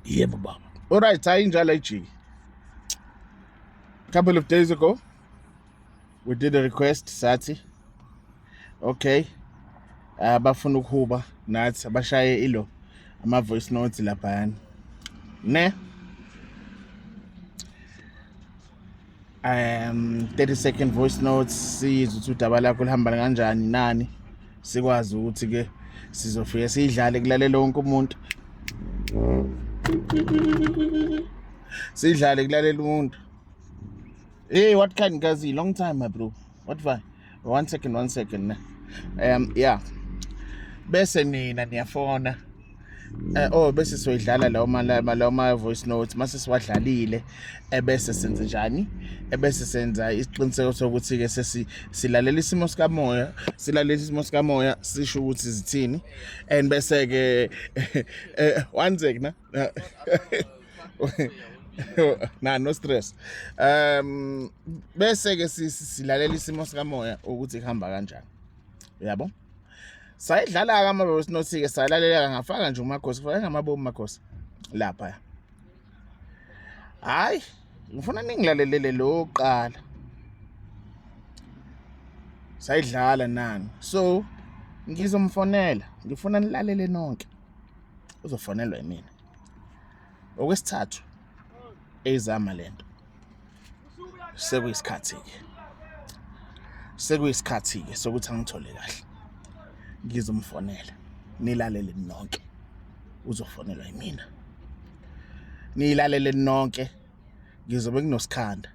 Yebo baba. All right, injalo G. Couple of days ago, we did a request sathi. Okay. Bafuna ukuhuba nathi abashaye ilo ama voice notes laphayana. Ne? 30-second voice notes sizwe ukuthi udaba lakho lihamba kanjani nani sikwazi ukuthi ke sizofika sidlale kulalela wonke umuntu sidlale kulalela umuntu. Hey, what kind guys? Long time my bro. What fine? One second. Yeah. Bese nina niyafona. Bese soyidlala lawo ma voice notes mase siwadlalile ebese senze njani ebese senza isiqiniseko sokuthi ke silalela isimo sikamoya sisho ukuthi zithini and bese ke one sec na no stress. Bese ke silalela isimo sikamoya ukuthi kuhamba kanjani. Yabo? Sayidlala ke ama voice notes ke salalela ngafaka nje umakhosi kufaka ngamabomu makhosi lapha. Hayi, ngifuna ningilalelele lo qala. Sayidlala nani. So, ngizomfonela. Ngifuna nilalele nonke. Uzofonelwa yimina. Okwesithathu ezama lento. Sekuyisikhathi ke sokuthi angithole kahle. Ngizomfonela nilalele nonke uzofonelwa yimina nilalele nonke ngizobe kunosikhanda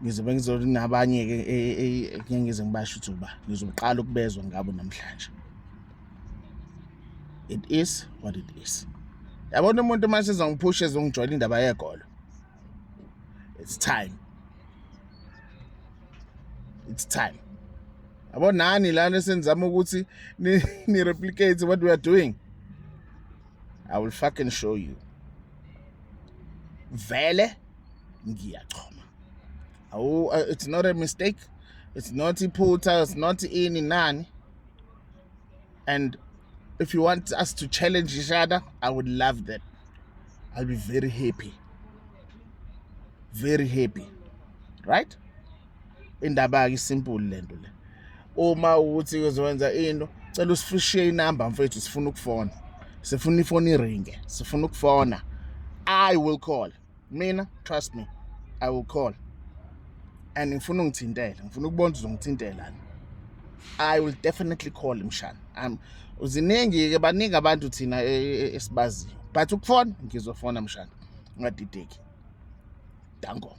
ngizobe nabanye ke ngize ngibasho ukuthi uba ngizoqala ukubezwa ngabo namhlanje. It is what it is. Yabona umuntu manje ezongiphusha ezongijoyina indaba yegolo. It's time. Abonani lana senzama ukuthi ni replicate what we are doing. I will fucking show you. Vele ngiyachoma. It's not a mistake. It's not iphutha, it's not ini nani. And if you want us to challenge each other, I would love that. I'll be very happy. Very happy. Right? Indaba ke simple lento le. Uma uthi uzokwenza into cela usifishiye inamba mfethu sifuna ukufona sifuna ifoni iringe sifuna ukufona I will call mina trust me I will call and ngifuna ungithintela ngifuna ukubona uzongithintela I will definitely call mshana uziningi ke baningi abantu thina esibazi but ukufona ngizofona mshana ngadideki dango.